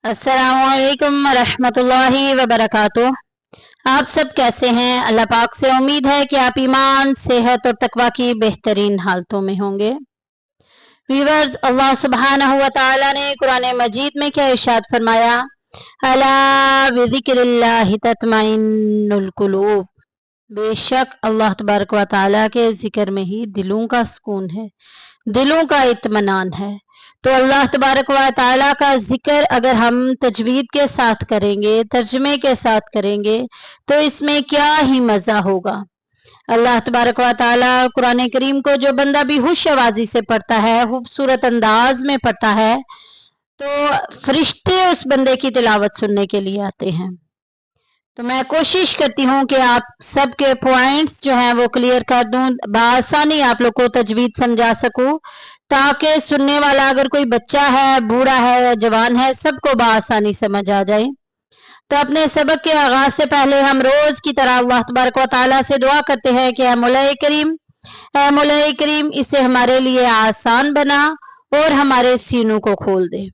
अस्सलामुअलैकुम वरहमतुल्लाहि वबरकातुह। आप सब कैसे हैं? अल्लाह पाक से उम्मीद है कि आप ईमान, सेहत और तकवा की बेहतरीन हालतों में होंगे। व्यूअर्स, अल्लाह सुब्हानहु व तआला ने कुरान मजीद में क्या इरशाद फरमाया, अला बिज़िक्रिल्लाहि तत्मइन्नुल कुलूब। बेशक अल्लाह तबारक व तआला के जिक्र में ही दिलों का सुकून है, दिलों का इत्मीनान है। तो अल्लाह तबारक व तआला का जिक्र अगर हम तजवीद के साथ करेंगे, तर्जमे के साथ करेंगे, तो इसमें क्या ही मज़ा होगा। अल्लाह तबारक व तआला कुरान करीम को जो बंदा भी हुश आवाज़ी से पढ़ता है, खूबसूरत अंदाज में पढ़ता है, तो फरिश्ते उस बंदे की तिलावत सुनने के लिए आते हैं। तो मैं कोशिश करती हूँ कि आप सबके पॉइंट्स जो हैं वो क्लियर कर दूं, बआसानी आप लोग को तजवीद समझा सकूं, ताकि सुनने वाला अगर कोई बच्चा है, बूढ़ा है या जवान है, सबको बआसानी समझ आ जाए। तो अपने सबक के आगाज से पहले हम रोज की तरह अल्लाह तबारक व तआला से दुआ करते हैं कि ऐ मौला करीम इसे हमारे लिए आसान बना और हमारे सीनों को खोल दे।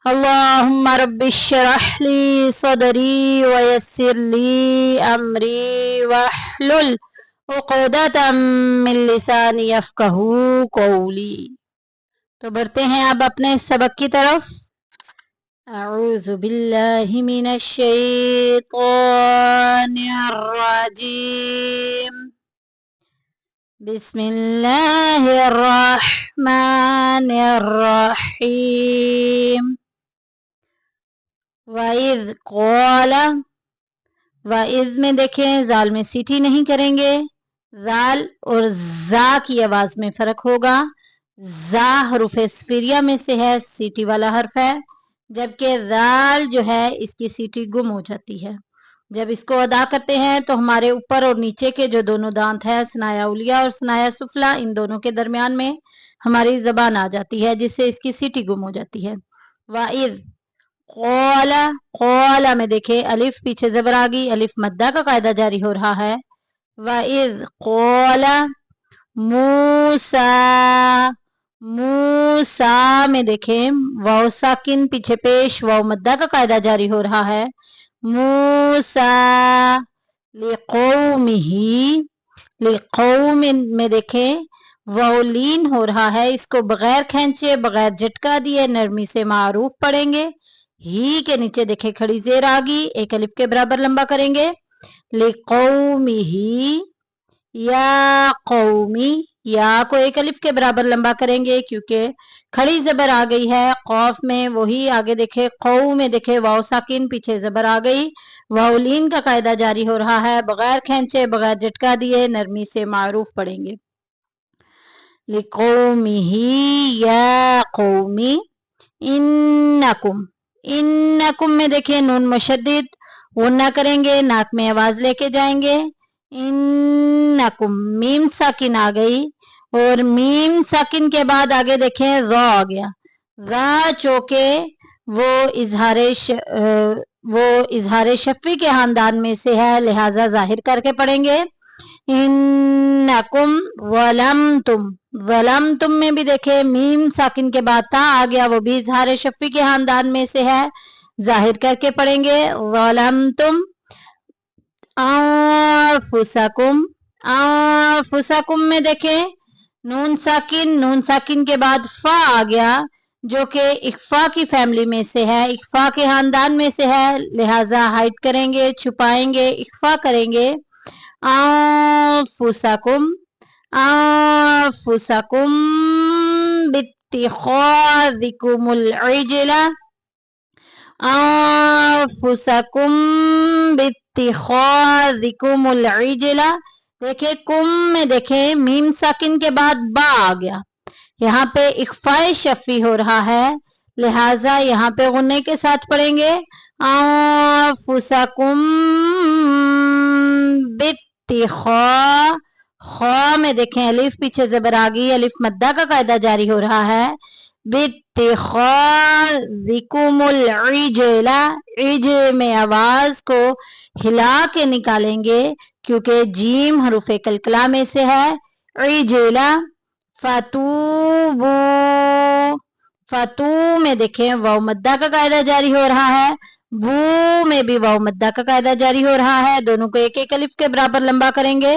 अल्लाहुम्मा रब्बिश्रह ली सदरी व यस्सिर ली अमरी वहलुल उक़दतम मिन लिसानी यफ़क़हू क़ौली। तो बढ़ते हैं अब अपने सबक की तरफ। अऊज़ु बिल्लाहि मिनश शैतानिर रजीम। बिस्मिल्लाहिर रहमानिर रहीम। वाइज़ क़ाला, वाइज़ में देखें जाल में सीटी नहीं करेंगे, जाल और जा की आवाज में फर्क होगा। जा हरूफ सफिरिया में से है, सीटी वाला हर्फ है, जबकि जाल जो है इसकी सीटी गुम हो जाती है। जब इसको अदा करते हैं तो हमारे ऊपर और नीचे के जो दोनों दांत है, सनाया उलिया और सनाया सुफला, इन दोनों के दरमियान में हमारी जबान आ जाती है, जिससे इसकी सीटी गुम हो जाती है। वाइज़ क़ाला, क़ाला में देखें अलिफ पीछे जबर आ गई, अलिफ मद्दा का कायदा जारी हो रहा है। वाइज़ क़ाला मूसा, मूसा में देखें वाव साकिन पीछे पेश, वाव मद्दा का कायदा जारी हो रहा है। मूसा लिक़ौमिही, लिक़ौमिन में देखें वाव लीन हो रहा है, इसको बगैर खींचे, बगैर झटका दिए नरमी से मारूफ पढ़ेंगे। ही के नीचे देखे खड़ी जेर आ गई, एक अलिफ के बराबर लंबा करेंगे। लिक़ौमिही, या कौमी, या को एक अलिफ के बराबर लंबा करेंगे क्योंकि खड़ी जबर आ गई है खौफ में। वही आगे देखे कौ में देखे वाव साकिन पीछे जबर आ गई, वाउलीन का कायदा जारी हो रहा है, बगैर खींचे, बगैर झटका दिए नरमी से मारूफ पढ़ेंगे। लिक़ौमिही या कौमी। इन्नकुम, इन्नकुम में देखें नून मुशद्दिद, गुन्ना करेंगे, नाक में आवाज लेके जाएंगे। इन्नकुम, मीम साकिन आ गई और मीम साकिन के बाद आगे देखें रा आ गया। रा चौके वो इजहार शफी के खानदान में से है, लिहाजा जाहिर करके पढ़ेंगे। इन्नकुम वलमतुम, वलमतुम में भी देखे मीम साकिन के बाद ता आ गया, वो भी इजहार शफी के खानदान में से है, जाहिर करके पढ़ेंगे। वलमतुम आफुसकुम, आफुसकुम में देखें नून साकिन, नून साकिन के बाद फा आ गया, जो कि इख्फा की फैमिली में से है, इख्फा के खानदान में से है, लिहाजा हाइड करेंगे, छुपाएंगे, इख्फा करेंगे। आफुसकुम, आफुसकुम बित्तिखादिकुमुल इजला, आफुसकुम बित्तिखादिकुमुल इजला। देखे कुम में देखे मीम साकिन के बाद बा आ गया, यहाँ पे इख्फाए शफी हो रहा है, लिहाजा यहाँ पे गुन्ने के साथ पढ़ेंगे। आफुसकुम बित्तिखा, खा में देखें अलिफ पीछे जबर आ गई, अलिफ मद्दा का कायदा जारी हो रहा है। बित्तिखादिकुमुल इजला, इज में आवाज को हिला के निकालेंगे क्योंकि जीम हरूफ कलकला में से है। इजला फतूबू, फतू में देखें वाव मद्दा का कायदा जारी हो रहा है, बू में भी वाव मद्दा का कायदा जारी हो रहा है, दोनों को एक एक अलिफ के बराबर लंबा करेंगे।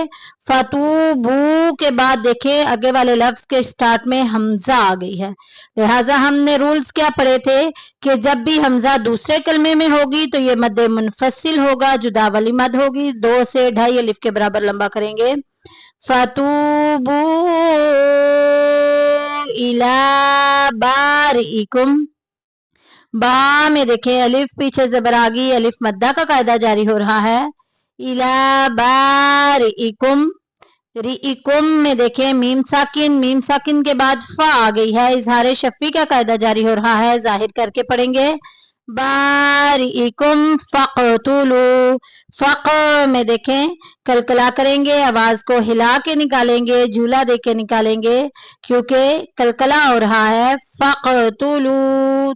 फतू बू के बाद देखें आगे वाले लफ्ज के स्टार्ट में हमजा आ गई है, लिहाजा हमने रूल्स क्या पढ़े थे कि जब भी हमजा दूसरे कलमे में होगी तो ये मद मुनफसिल होगा, जुदा वाली मद होगी, 2 से 2.5 अलिफ के बराबर लंबा करेंगे। फतूबू इला बारिकुम, बा में देखें अलिफ पीछे जबर आ गई, अलिफ मद्दा का कायदा जारी हो रहा है। इला बारिकुम, रिकुम में देखें मीम साकिन के बाद फा आ गई है, इजहार शफी का कायदा जारी हो रहा है, जाहिर करके पढ़ेंगे। बारिकुम फक़तुलू, फक में देखें कलकला करेंगे, आवाज को हिला के निकालेंगे, जूला दे के निकालेंगे क्योंकि कलकला हो रहा है। फक़तुलू,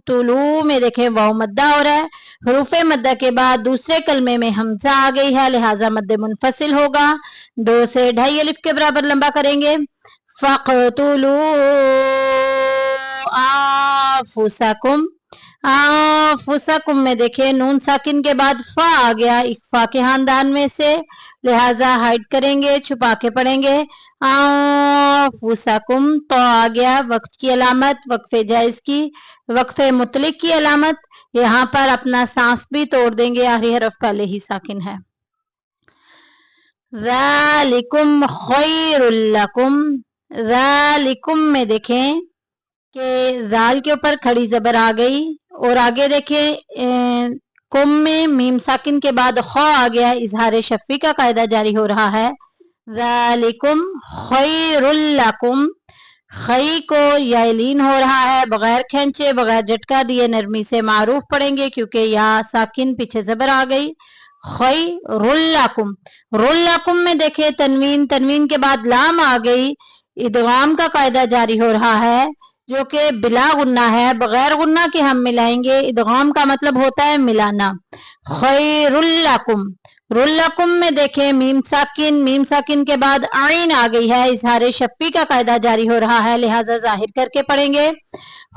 तुलू में देखें वाव मद्दा हो रहा है, हरूफे मद्दा के बाद दूसरे कलमे में हमजा आ गई है, लिहाजा मद्दे मुनफसिल होगा, 2 से 2.5 अलिफ के बराबर लंबा करेंगे। फक़तुलू आफुसकुम, आफुसकुम में देखें नून साकिन के बाद फा आ गया, इख्फा के खानदान में से, लिहाजा हाइड करेंगे, छुपा के पढ़ेंगे। आफुसकुम, तो आ गया वक्फ की अलामत, वक्फे जायज की, वक्फे मुतलिक की अलामत, यहाँ पर अपना सांस भी तोड़ देंगे, आखिरी हरफ पहले ही साकिन है। ज़ालिकुम खैरुल लकुम, ज़ालिकुम में देखें कि जाल के ऊपर खड़ी जबर आ गई और आगे देखें कुम में मीम साकिन के बाद ख आ गया, इजहार शफी का कायदा जारी हो रहा है। ज़ालिकुम खैरुल लकुम, खई को यालीन हो रहा है, बगैर खींचे बगैर झटका दिए नरमी से मारूफ पढ़ेंगे क्योंकि यहाँ साकिन पीछे जबर आ गई। खैरुल्लकुम, रुल्लकुम में देखे तनवीन के बाद लाम आ गई, इदगाम का कायदा जारी हो रहा है जो कि बिला गुन्ना है, बगैर गुन्ना के हम मिलाएंगे, इदगाम का मतलब होता है मिलाना। खैरुल्लकुम, रुल्लकुम में देखें मीम साकिन के बाद आइन आ गई है, इजहार शफी का कायदा जारी हो रहा है, लिहाजा जाहिर करके पढ़ेंगे।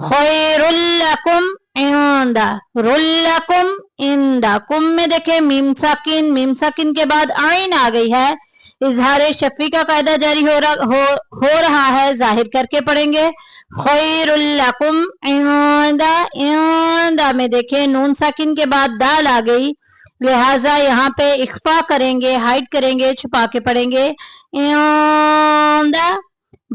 खैरुल्लकुम इंदा, रुल्लकुम इंदा, कुम में देखें मीम साकिन के बाद आइन आ गई है, इजहार शफी का कायदा जारी हो रहा है, जाहिर करके पढ़ेंगे। खैरुल्लकुम इंदा, इंदा में देखें नून साकिन के बाद दाल आ गई, लिहाजा यहाँ पे इख्फा करेंगे, हाइड करेंगे, छुपा के पढ़ेंगे। इंदा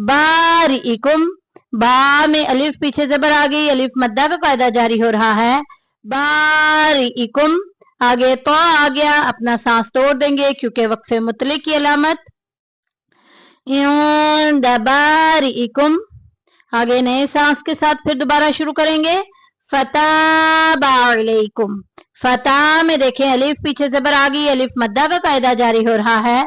बारिकुम, बा में अलिफ पीछे जबर आ गई, अलिफ मद्दा का कायदा जारी हो रहा है। बारिकुम, आगे तो आ गया, अपना सांस तोड़ देंगे क्योंकि वक्फे मुतलिक की अलामत। बारिकुम, आगे नए सांस के साथ फिर दोबारा शुरू करेंगे। फताबा अलैकुम, फता में देखें अलिफ पीछे जबर आ गई, अलिफ मद्दा का कायदा जारी हो रहा है।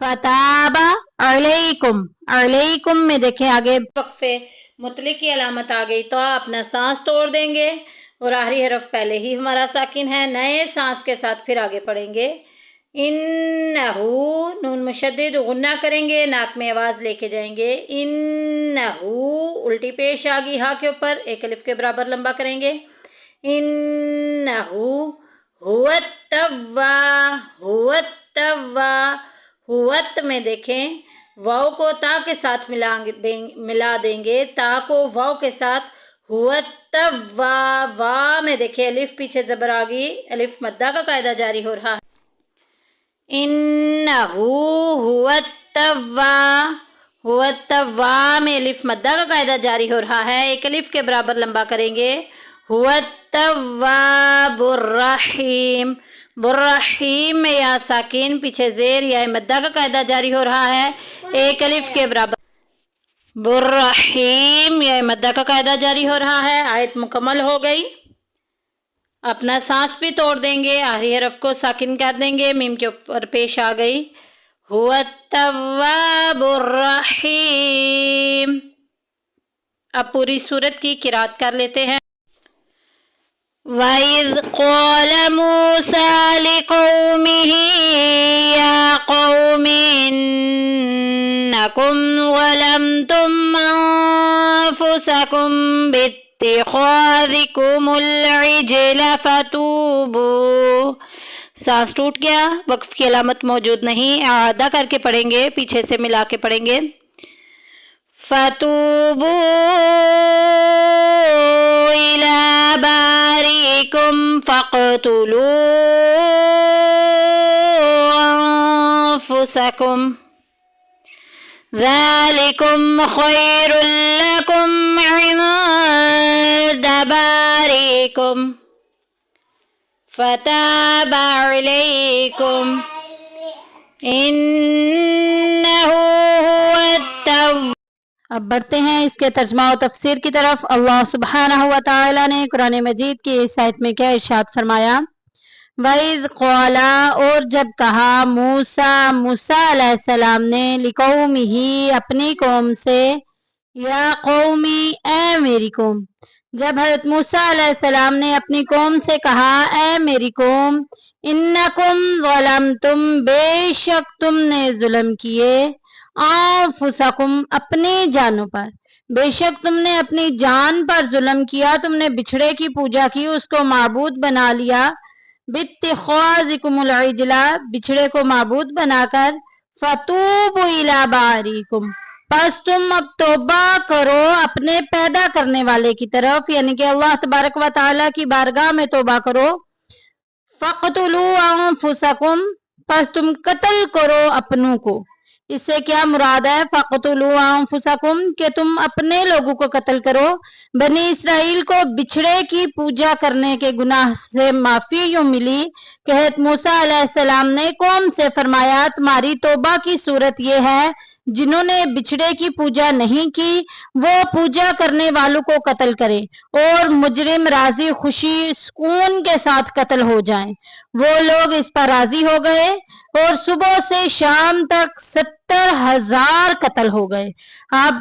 फताबा अलैकुम, अलैकुम में देखें आगे वक्फे मुतलिक की अलामत आ गई, तो अपना सांस तोड़ देंगे और आखिरी हरफ पहले ही हमारा साकिन है, नए सांस के साथ फिर आगे पढ़ेंगे। इन्नहू, नून मुशद्दिद गुन्ना करेंगे, नाक में आवाज़ लेके जाएंगे। इन्नहू, उल्टी पेश आ गई हा के ऊपर, एक अलिफ के बराबर लंबा करेंगे। इन्नहू हुवत्तव्वा, हुवत्तव्वा, हुवत में देखें वाव को ता के साथ मिला देंगे, ता को वाव के साथ, हुवत्तव्वा, वा में देखें अलिफ पीछे जबर आ गई, अलिफ मद्दा का कायदा जारी हो रहा है। इन्नहू हुवत्तव्वा, हुवत्तव्वा में अलिफ मद्दा का कायदा जारी हो रहा है, एक अलिफ के बराबर लंबा करेंगे। हुवत्तव्वाबुर रहीम, बुर्रहीम में या साकिन पीछे जेर या मद्दा का कायदा जारी हो रहा है, एक अलिफ के बराबर। बुर्रहीम या मद्दा का कायदा जारी हो रहा है, आयत मुकम्मल हो गई। अपना सांस भी तोड़ देंगे, आखिरी हरफ को साकिन कर देंगे, मीम के ऊपर पेश आ गई। हुवत्तव्वाबुर रहीम। अब पूरी सूरत की किरात कर लेते हैं। वइज़ क़ाल मूसा लिक़ौमिही या क़ौमि इन्नकुम ज़लमतुम अन्फुसकुम باتخاذكم العجل فتوبوا. سانس ٹوٹ گیا، وقف کی علامت موجود نہیں، اعادہ کر کے پڑھیں گے، پیچھے سے ملا کے پڑھیں گے. فتوبوا إلى بارئكم فاقتلوا أنفسكم ذلكم خير لكم عند بارئكم فتاب عليكم إنه هو التواب. اب بڑھتے ہیں اس کے ترجمہ و تفسیر کی طرف. اللہ سبحانہ و تعالی نے قرآن مجید کی اس آیت میں کیا ارشاد فرمایا؟ وَإِذْ قَالَ، اور جب کہا موسیٰ علیہ السلام نے لِقَوْمِهِ، اپنی قوم سے، یا قومی، اے میری قوم. جب حضرت موسیٰ علیہ السلام نے اپنی قوم سے کہا اے میری قوم، اِنَّكُمْ ظَلَمْتُمْ، بے شک تم نے ظلم کیے، انفسکم، اپنی جانوں پر، بے شک تم نے اپنی جان پر ظلم کیا، تم نے بچھڑے کی پوجا کی، اس کو معبود بنا لیا. باتخاذکم العجل، بچھڑے کو معبود بنا کر. فتوبوا الی بارئکم، پس تم اب توبہ کرو اپنے پیدا کرنے والے کی طرف، یعنی کہ اللہ تبارک و تعالی کی بارگاہ میں توبہ کرو. فقتلوا انفسکم، پس تم قتل کرو اپنوں کو. اس سے کیا مراد ہے؟ فقتلوا انفسکم، کہ تم اپنے لوگوں کو قتل کرو. بنی اسرائیل کو بچھڑے کی پوجا کرنے کے گناہ سے معافی یوں ملی کہ حضرت موسیٰ علیہ السلام نے قوم سے فرمایا تمہاری توبہ کی صورت یہ ہے، جنہوں نے بچھڑے کی پوجا نہیں کی وہ پوجا کرنے والوں کو قتل کریں اور مجرم راضی خوشی سکون کے ساتھ قتل ہو جائیں. وہ لوگ اس پر راضی ہو گئے اور صبح سے شام تک 70,000 قتل ہو گئے. اب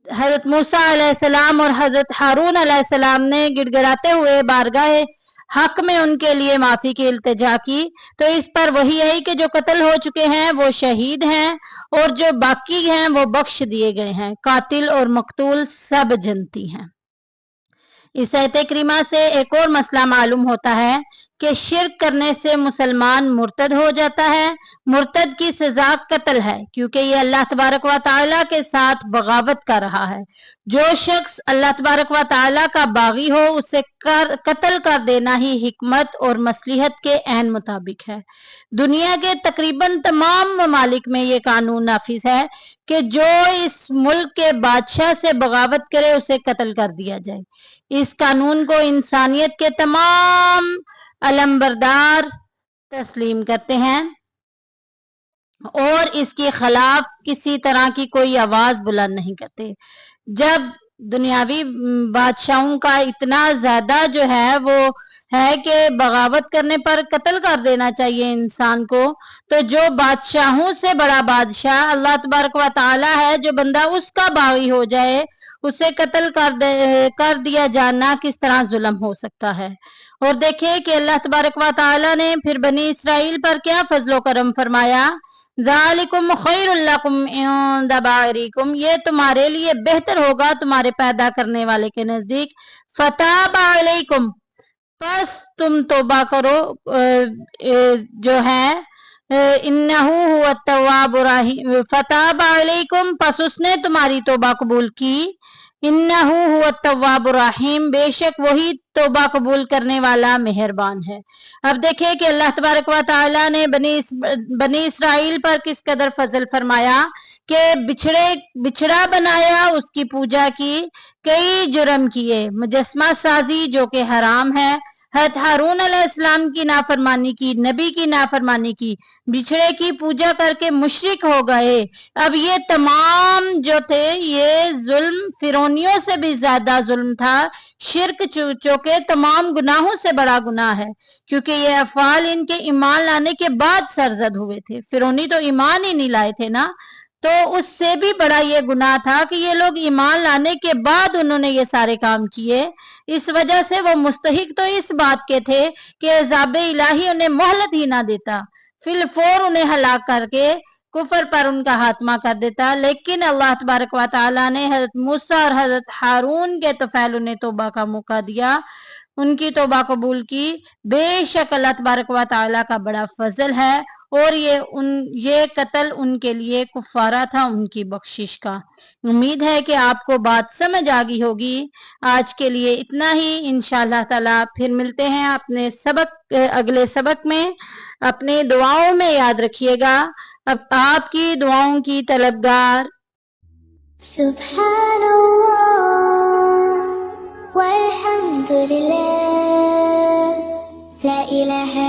حضرت موسیٰ علیہ السلام اور حضرت ہارون علیہ السلام نے گڑ گڑاتے ہوئے بارگاہ حق میں ان کے لیے معافی کی التجا کی، تو اس پر وہی ہے کہ جو قتل ہو چکے ہیں وہ شہید ہیں اور جو باقی ہیں وہ بخش دیے گئے ہیں. قاتل اور مقتول سب جنتی ہیں. اس آیت کریمہ سے ایک اور مسئلہ معلوم ہوتا ہے کہ شرک کرنے سے مسلمان مرتد ہو جاتا ہے. مرتد کی سزا قتل ہے کیونکہ یہ اللہ تبارک و تعالیٰ کے ساتھ بغاوت کر رہا ہے. جو شخص اللہ تبارک و تعالیٰ کا باغی ہو اسے قتل کر دینا ہی حکمت اور مصلحت کے عین مطابق ہے. دنیا کے تقریباً تمام ممالک میں یہ قانون نافذ ہے کہ جو اس ملک کے بادشاہ سے بغاوت کرے اسے قتل کر دیا جائے. اس قانون کو انسانیت کے تمام علمبردار تسلیم کرتے ہیں اور اس کے خلاف کسی طرح کی کوئی آواز بلند نہیں کرتے. جب دنیاوی بادشاہوں کا اتنا زیادہ جو ہے وہ ہے کہ بغاوت کرنے پر قتل کر دینا چاہیے انسان کو، تو جو بادشاہوں سے بڑا بادشاہ اللہ تبارک و تعالی ہے، جو بندہ اس کا باغی ہو جائے اسے قتل کر دیا جانا کس طرح ظلم ہو سکتا ہے. اور دیکھیں کہ اللہ تبارک و تعالی نے پھر بنی اسرائیل پر کیا فضل و کرم فرمایا. ذالکم خیر لکم عند بارئکم، یہ تمہارے لیے بہتر ہوگا تمہارے پیدا کرنے والے کے نزدیک. فتاب علیکم، پس تم توبہ کرو جو ہے انہ هو التواب الرحیم. فتاب علیکم، پس اس نے تمہاری توبہ قبول کی. انہ هو التواب الرحیم، بے شک وہی توبہ قبول کرنے والا مہربان ہے. اب دیکھیں کہ اللہ تبارک و تعالی نے بنی اسرائیل پر کس قدر فضل فرمایا کہ بچھڑا بنایا، اس کی پوجا کی، کئی جرم کیے، مجسمہ سازی جو کہ حرام ہے، حضرت ہارون علیہ السلام کی نافرمانی کی، نبی کی نافرمانی کی، بچھڑے کی پوجا کر کے مشرک ہو گئے. اب یہ تمام جو تھے یہ ظلم فرعونیوں سے بھی زیادہ ظلم تھا. شرک چونکہ تمام گناہوں سے بڑا گناہ ہے کیونکہ یہ افعال ان کے ایمان لانے کے بعد سرزد ہوئے تھے. فرعونی تو ایمان ہی نہیں لائے تھے نا، تو اس سے بھی بڑا یہ گناہ تھا کہ یہ لوگ ایمان لانے کے بعد انہوں نے یہ سارے کام کیے. اس وجہ سے وہ مستحق تو اس بات کے تھے کہ عذاب الہی انہیں مہلت ہی نہ دیتا، فی الفور انہیں ہلاک کر کے कुफर पर उनका खात्मा कर देता, लेकिन अल्लाह तबारक व तआला ने हजरत मूसा और हजरत हारून के तफैल उन्हें तौबा का मौका दिया, उनकी तौबा कबूल की। बेशक अल्लाह तबारक व तआला का बड़ा फजल है और ये कत्ल उनके लिए कुफारा था, उनकी बख्शिश का। उम्मीद है कि आपको बात समझ आ गई होगी। आज के लिए इतना ही, इंशाअल्लाह ताला फिर मिलते हैं अपने अगले सबक में। अपने दुआओं में याद रखिएगा, अब आपकी दुआओं की तलबगार। सुब्हानल्लाह वल्हम्दुलिल्लाह ला इलाहा